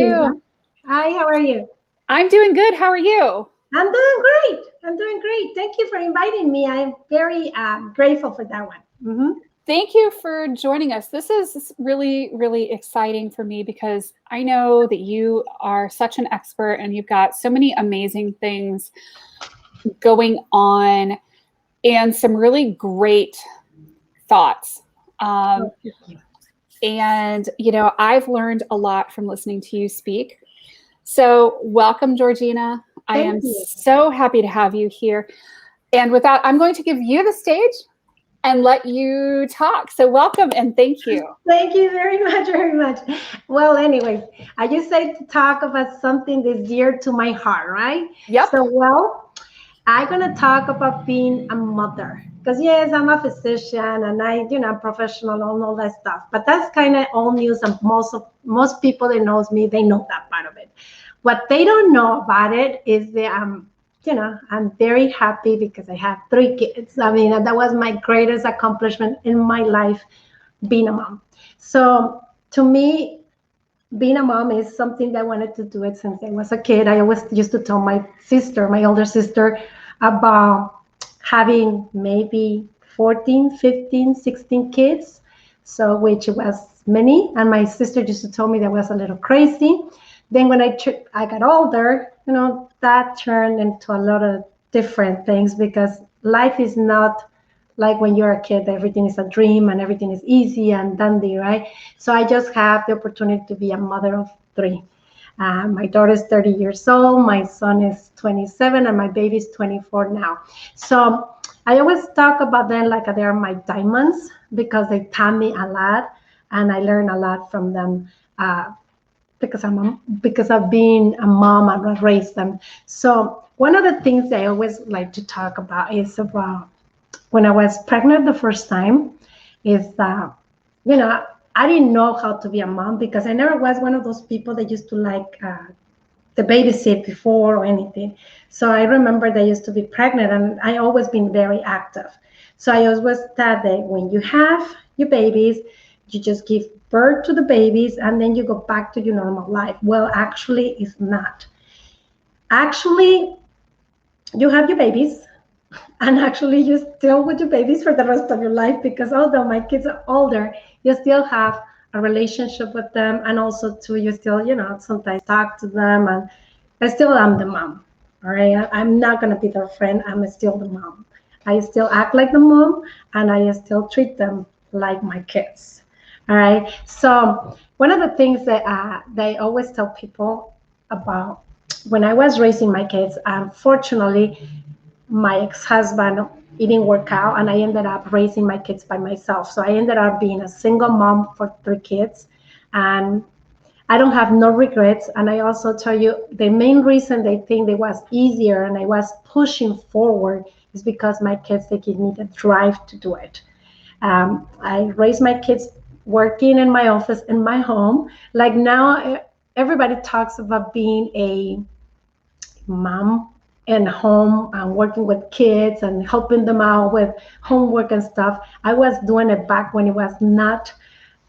Georgina. you? Hi, how are you? I'm doing good. How are you? I'm doing great. I'm doing great. Thank you for inviting me. I'm very grateful for that one. Thank you for joining us. This is really, really exciting for me because I know that you are such an expert and you've got so many amazing things going on and some really great thoughts. Um, Oh, thank you. I've learned a lot from listening to you speak. So, welcome, Georgina. I Thank am you. so happy to have you here. And with that, I'm going to give you the stage and let you talk. So, welcome and thank you. Thank you very much, very much. Well, anyways, I just say to talk about something that's dear to my heart, right? Yep. So, I'm gonna talk about being a mother. Because yes, I'm a physician and I'm professional and all that stuff. But that's kind of old news, and most people that knows me, they know that part of it. What they don't know about it is that I'm very happy because I have 3 kids. I mean, that was my greatest accomplishment in my life, being a mom. So to me, being a mom is something that I wanted to do it since I was a kid. I always used to tell my older sister, about having maybe 14, 15, 16 kids. So, which was many. And my sister used to tell me that was a little crazy. Then when I got older, that turned into a lot of different things because life is not like when you're a kid, everything is a dream and everything is easy and dandy, right? So I just have the opportunity to be a mother of 3. My daughter is 30 years old, my son is 27, and my baby is 24 now. So I always talk about them like they are my diamonds because they taught me a lot, and I learn a lot from them. Because of being a mom and I raised them. So one of the things I always like to talk about is about when I was pregnant the first time, is that, you know, I didn't know how to be a mom because I never was one of those people that used to like the babysit before or anything. So I remember they used to be pregnant and I always been very active. So I always thought that when you have your babies, you just give birth to the babies and then you go back to your normal life. Well, actually, it's not. Actually, you have your babies, and actually you still with your babies for the rest of your life because although my kids are older, you still have a relationship with them, and also too you still sometimes talk to them, and I still am the mom. All right, I'm not going to be their friend. I'm still the mom. I still act like the mom, and I still treat them like my kids. All right, so one of the things that they always tell people about when I was raising my kids, unfortunately my ex-husband, it didn't work out, and I ended up raising my kids by myself. So I ended up being a single mom for 3 kids, and I don't have no regrets. And I also tell you the main reason they think it was easier and I was pushing forward is because my kids, they give me the drive to do it. I raised my kids working in my office in my home. Like now everybody talks about being a mom and home and working with kids and helping them out with homework and stuff. I was doing it back when it was not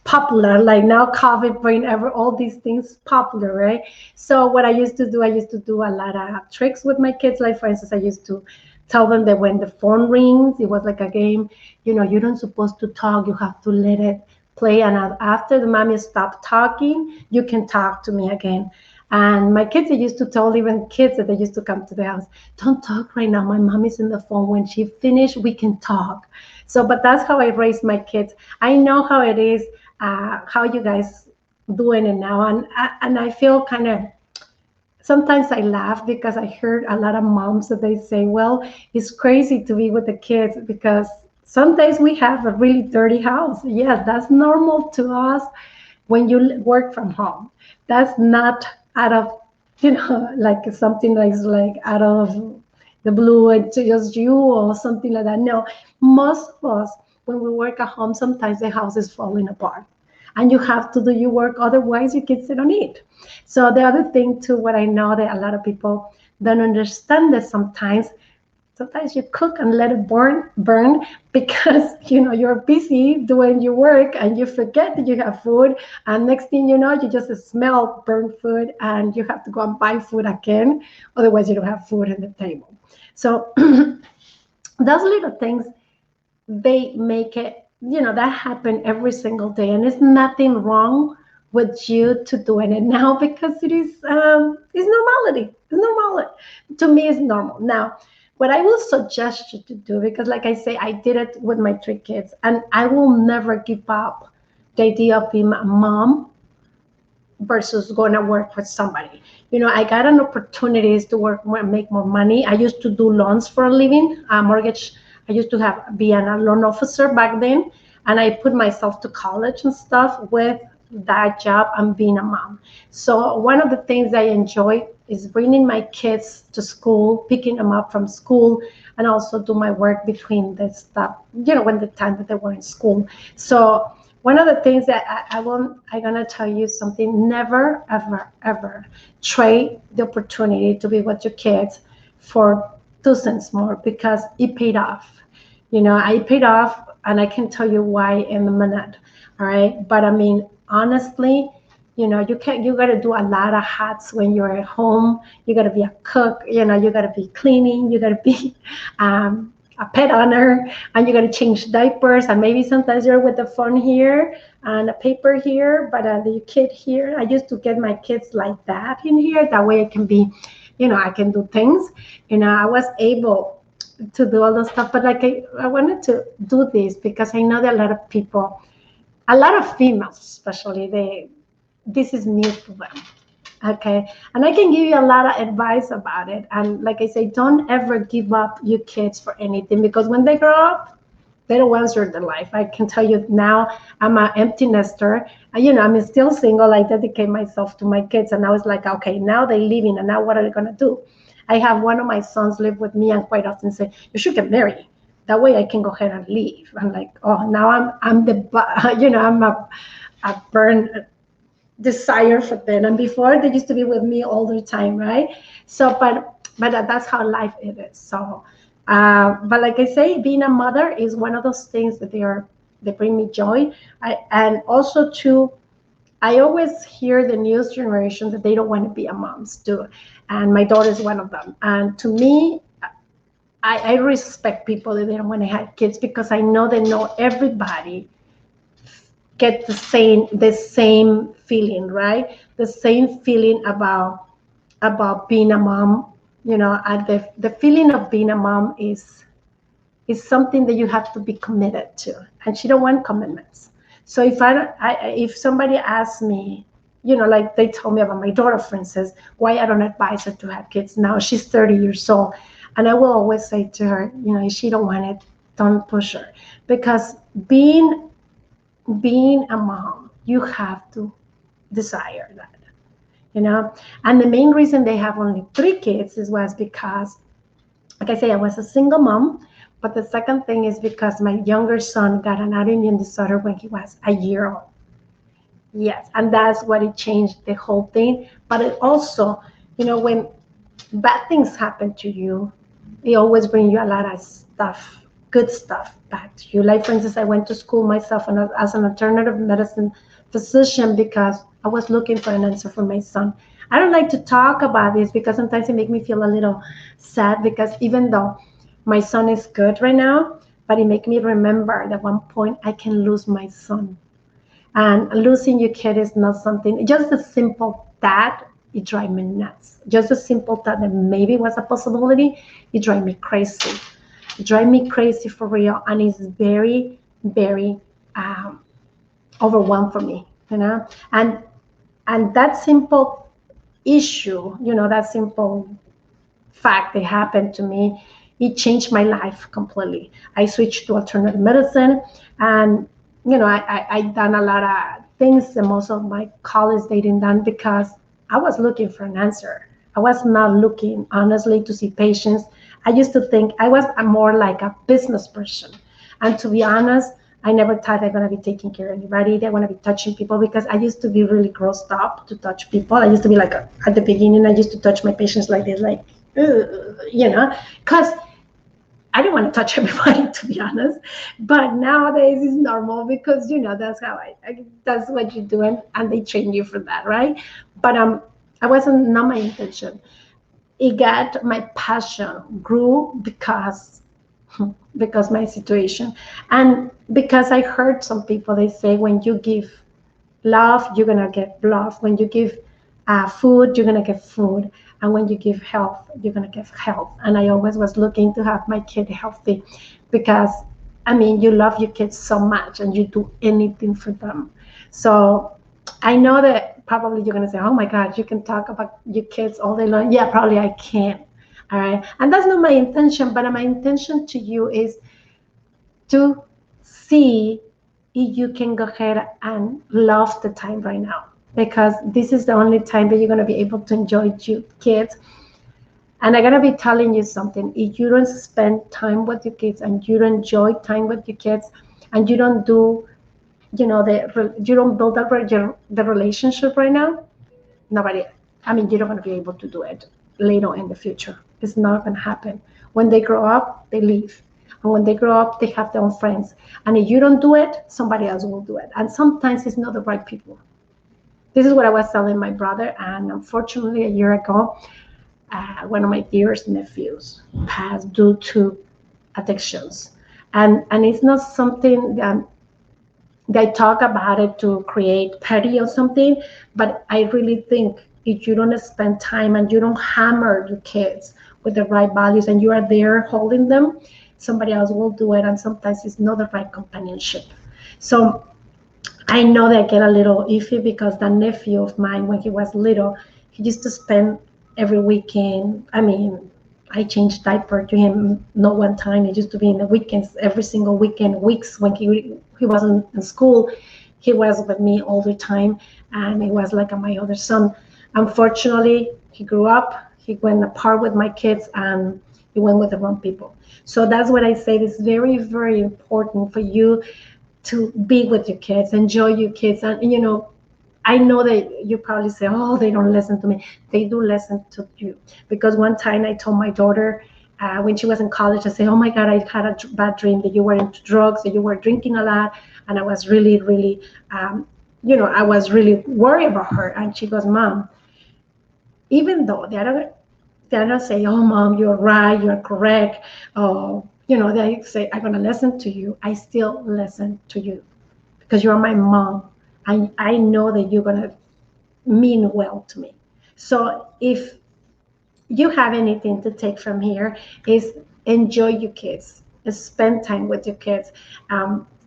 popular, like now COVID bring all these things popular, right? So what I used to do a lot of tricks with my kids. Like for instance, I used to tell them that when the phone rings, it was like a game, you don't supposed to talk, you have to let it play, and after the mommy stopped talking, you can talk to me again. And my kids, they used to tell even kids that they used to come to the house, don't talk right now. My mom is in the phone. When she finished, we can talk. So, but that's how I raised my kids. I know how it is, how you guys doing it now. And I feel kind of, sometimes I laugh because I heard a lot of moms that they say, well, it's crazy to be with the kids because some days we have a really dirty house. Yes, that's normal to us when you work from home. That's not out of, like something like out of the blue, it's just you or something like that. No, most of us, when we work at home, sometimes the house is falling apart and you have to do your work. Otherwise, your kids, they don't eat. So the other thing too, what I know that a lot of people don't understand that sometimes sometimes you cook and let it burn because you're busy doing your work and you forget that you have food, and next thing you know you just smell burnt food and you have to go and buy food again, otherwise you don't have food on the table. So those little things, they make it, that happen every single day, and there's nothing wrong with you to doing it now because it's normality. It's normal. To me, it's normal. Now, what I will suggest you to do, because like I say, I did it with my 3 kids, and I will never give up the idea of being a mom versus going to work with somebody. I got an opportunities to work more, make more money. I used to do loans for a living, mortgage. I used to be a loan officer back then, and I put myself to college and stuff with that job and being a mom. So one of the things I enjoy is bringing my kids to school, picking them up from school, and also do my work between the stuff, when the time that they were in school. So one of the things that I'm gonna tell you something: never, ever, ever trade the opportunity to be with your kids for 2 cents more, because it paid off. I paid off, and I can tell you why in a minute. All right, but I mean, honestly, you got to do a lot of hats when you're at home. You got to be a cook. You got to be cleaning. You got to be a pet owner, and you got to change diapers, and maybe sometimes you're with the phone here and a paper here, but the kid here. I used to get my kids like that in here. That way I can be, I can do things. I was able to do all those stuff, but like I wanted to do this because I know that a lot of people, a lot of females especially, this is new to them. Okay, and I can give you a lot of advice about it. And like I say, don't ever give up your kids for anything, because when they grow up, they don't answer their life. I can tell you now, I'm an empty nester. I'm still single. I dedicate myself to my kids, and I was like, okay, now they're leaving, and now what are they gonna do? I have one of my sons live with me, and quite often say, you should get married. That way I can go ahead and leave. I'm like, oh, now I'm a burn desire for them. And before, they used to be with me all the time, right? So, but that's how life it is. So, but like I say, being a mother is one of those things that they bring me joy. And also too, I always hear the newest generation that they don't want to be a moms too, and my daughter is one of them. And to me, I respect people that they don't want to have kids, because I know they know everybody get the same feeling, right? The same feeling about being a mom. And the feeling of being a mom is something that you have to be committed to, and she don't want commitments. So if somebody asks me, like they told me about my daughter, for instance, why I don't advise her to have kids now. She's 30 years old, and I will always say to her, if she don't want it, don't push her, because being a mom, you have to desire that, And the main reason they have only 3 kids was because, like I say, I was a single mom. But the second thing is because my younger son got an autoimmune disorder when he was a year old. Yes, and that's what it changed the whole thing. But it also, when bad things happen to you, they always bring you a lot of stuff, good stuff back to you. Like, for instance, I went to school myself as an alternative medicine physician because I was looking for an answer for my son. I don't like to talk about this because sometimes it makes me feel a little sad, because even though my son is good right now, but it makes me remember that at one point I can lose my son. And losing your kid is not something, just a simple that, it drives me nuts. Just a simple thought that maybe was a possibility, it drives me crazy. It drives me crazy for real, and it's very, very overwhelmed for me, And that simple issue, that simple fact that happened to me, it changed my life completely. I switched to alternative medicine, and I done a lot of things that most of my colleagues they didn't done, because I was looking for an answer. I was not looking honestly to see patients. I used to think I was more like a business person, and to be honest, I never thought I'm going to be taking care of anybody. They want to be touching people, because I used to be really grossed up to touch people. I used to be at the beginning, I used to touch my patients like this, like, because I didn't want to touch everybody, to be honest. But nowadays it's normal because that's how that's what you do, and they train you for that, right? But I wasn't not my intention. It got my passion grew because my situation, and because I heard some people they say when you give love, you're gonna get love. When you give food, you're gonna get food. And when you give health, you're gonna get health. And I always was looking to have my kid healthy because I mean you love your kids so much and you do anything for them. So I know that probably you're gonna say, oh my God, you can talk about your kids all day long. Yeah, probably I can. All right. And that's not my intention, but my intention to you is to see if you can go ahead and love the time right now, because this is the only time that you're going to be able to enjoy your kids. And I'm going to be telling you something: if you don't spend time with your kids and you don't enjoy time with your kids and you don't do you don't build up the relationship right now, nobody, I mean, you're not going to be able to do it later in the future. It's not going to happen. When they grow up, they leave. And when they grow up, they have their own friends. And if you don't do it, somebody else will do it. And sometimes it's not the right people. This is what I was telling my brother. And unfortunately, a year ago, one of my dearest nephews passed due to addictions. And it's not something that they talk about it to create petty or something, but I really think if you don't spend time and you don't hammer your kids with the right values and you are there holding them, somebody else will do it, and sometimes it's not the right companionship. So I know that I get a little iffy because that nephew of mine, when he was little, he used to spend every weekend. I mean, I changed diaper to him not one time. It used to be in the weekends, every single weekend, weeks when he wasn't in school. He was with me all the time, and it was like my other son. Unfortunately, he grew up. He went apart with my kids, and he went with the wrong people. So that's what I say. It's very, very important for you to be with your kids, enjoy your kids, and I know that you probably say, oh, they don't listen to me. They do listen to you. Because one time I told my daughter when she was in college, I said, oh my God, I had a bad dream that you were into drugs, that you were drinking a lot. And I was really, really, I was really worried about her. And she goes, Mom, even though they're not saying, oh, Mom, you're right, you're correct. Oh, they say, I'm going to listen to you. I still listen to you because you're my mom. I know that you're going to mean well to me. So if you have anything to take from here, is enjoy your kids, spend time with your kids.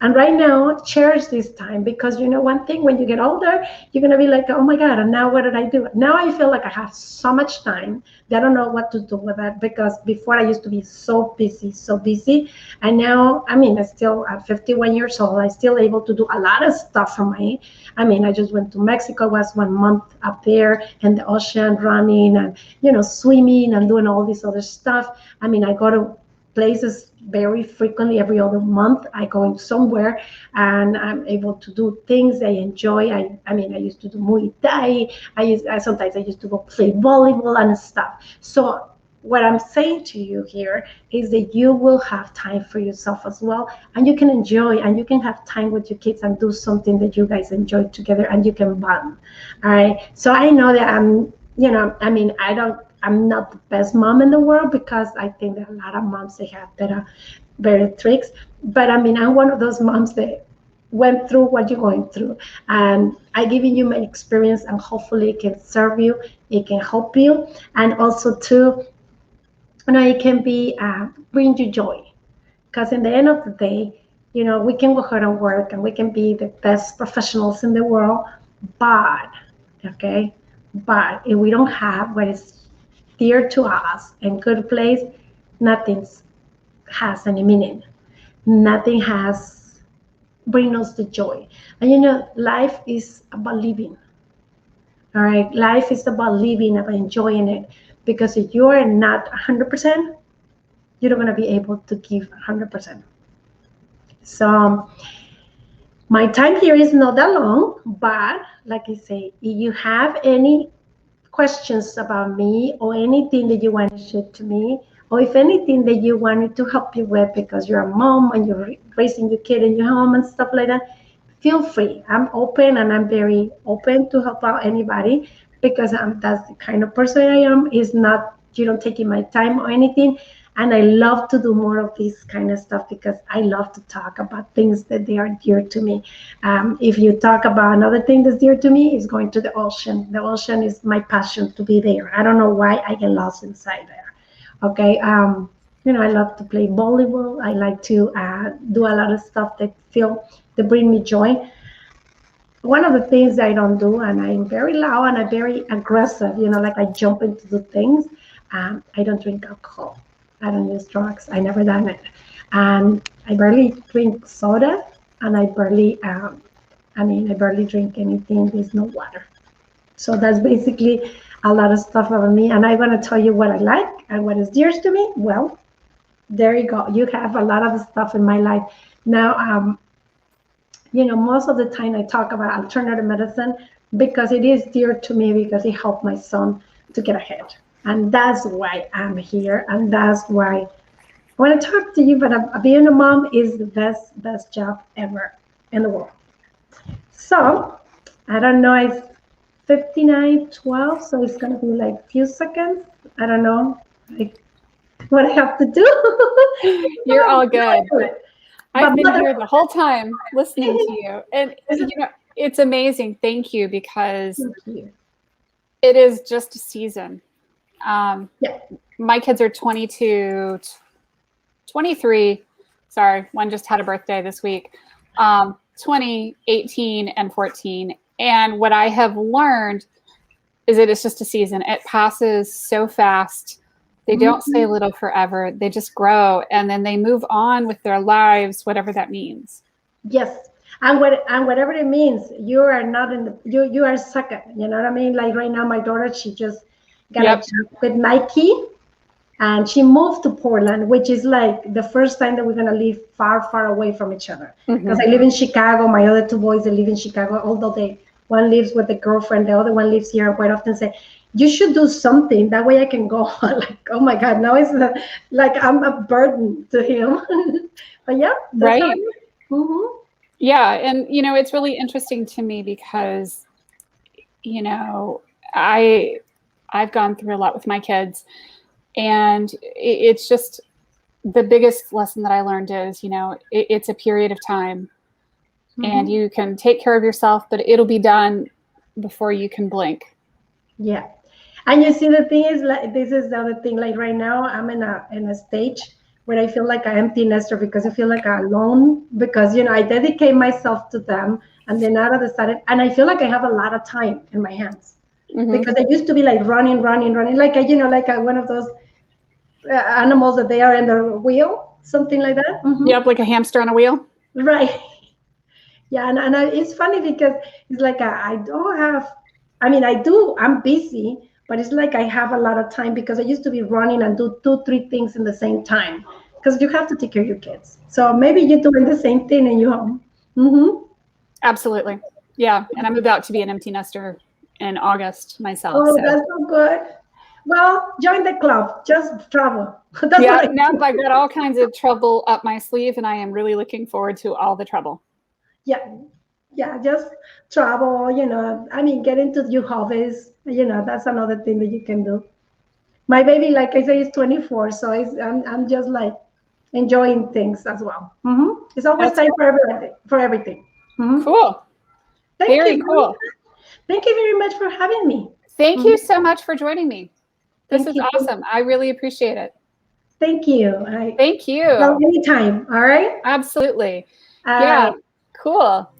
And right now, cherish this time, because one thing, when you get older, you're going to be like, oh my God, and now what did I do? Now I feel like I have so much time that I don't know what to do with that, because before I used to be so busy. And now, I mean, I still at 51 years old, I still able to do a lot of stuff for me. I mean, I just went to Mexico, was 1 month up there in the ocean running and, swimming and doing all this other stuff. I mean, I go to places very frequently. Every other month I go somewhere, and I'm able to do things I enjoy. I mean, I used to do Muay Thai. Sometimes I used to go play volleyball and stuff. So what I'm saying to you here is that you will have time for yourself as well, and you can enjoy, and you can have time with your kids and do something that you guys enjoy together, and you can bond. All right. So I know that I mean, I'm not the best mom in the world, because I think that a lot of moms, they have better tricks. But I mean, I'm one of those moms that went through what you're going through, and I giving you my experience, and hopefully it can serve you, it can help you, and also too, it can be bring you joy, because in the end of the day, we can go ahead and work, and we can be the best professionals in the world, but okay, but if we don't have what is dear to us and good place, nothing has any meaning. Nothing has bring us the joy. And life is about living. All right, life is about living, about enjoying it. Because if you are not 100%, you're not going to be able to give 100%. So my time here is not that long, but like I say, if you have any questions about me or anything that you want to share to me, or if anything that you wanted to help you with because you're a mom and you're raising your kid in your home and stuff like that, feel free. I'm open and I'm very open to help out anybody because that's the kind of person I am. Is not, you know, taking my time or anything. And I love to do more of this kind of stuff because I love to talk about things that they are dear to me. If you talk about another thing that's dear to me, is going to the ocean. The ocean is my passion to be there. I don't know why I get lost inside there. Okay. You know, I love to play volleyball. I like to do a lot of stuff that bring me joy. One of the things I don't do, and I'm very loud and I'm very aggressive, you know, like I jump into the things. I don't drink alcohol. I don't use drugs. I never done it. And I barely drink soda, and I barely drink anything. There's no water. So that's basically a lot of stuff about me. And I'm going to tell you what I like and what is dear to me. Well, there you go. You have a lot of stuff in my life. Now, you know, most of the time I talk about alternative medicine because it is dear to me because it helped my son to get ahead. And that's why I'm here. And that's why I want to talk to you. But being a mom is the best job ever in the world. So I don't know. It's 59:12, so it's going to be like a few seconds. I don't know like what I have to do. You're all good. I've been here the whole time listening to you. And, you know, it's amazing. Thank you, because it is just a season. My kids are 22, 23. Sorry, one just had a birthday this week. 20, 18, and 14. And what I have learned is that it's just a season. It passes so fast. They don't stay little forever. They just grow, and then they move on with their lives, whatever that means. Yes, and whatever it means, you are not in the you are second. You know what I mean? Like right now, my daughter, she just got a job with Nike, and she moved to Portland, which is like the first time that we're gonna live far away from each other. Because I live in Chicago. My other two boys, they live in Chicago, although one lives with a girlfriend, the other one lives here. I quite often say, you should do something. That way I can go. Like, oh my God, now it's like I'm a burden to him. But yeah, that's right. Yeah, and you know, it's really interesting to me because, you know, I've gone through a lot with my kids, and it's just the biggest lesson that I learned is, you know, it's a period of time, and you can take care of yourself, but it'll be done before you can blink. Yeah. And you see, the thing is, like, this is the other thing. Like right now, I'm in a stage where I feel like an empty nester because I feel like I'm alone because, you know, I dedicate myself to them, and then out of the sudden, and I feel like I have a lot of time in my hands because I used to be like running, like you know, like one of those animals that they are in the wheel, something like that. Yep, like a hamster on a wheel. Right. Yeah, and it's funny because it's like I don't have. I mean, I do. I'm busy. But it's like I have a lot of time because I used to be running and do 2-3 things in the same time because you have to take care of your kids. So maybe you're doing the same thing in your home. Absolutely. Yeah. And I'm about to be an empty nester in August myself. Oh, so. That's so good. Well, join the club. Just travel. Now I've got all kinds of trouble up my sleeve, and I am really looking forward to all the trouble. Yeah, just travel, you know. I mean, get into your hobbies. You know, that's another thing that you can do. My baby, like I say, is 24, so I'm just like enjoying things as well. It's always time for everything. Cool. Very cool. Thank you very much for having me. Thank you so much for joining me. This is awesome. I really appreciate it. Thank you. Thank you. Well, anytime. All right. Absolutely. Yeah. Cool.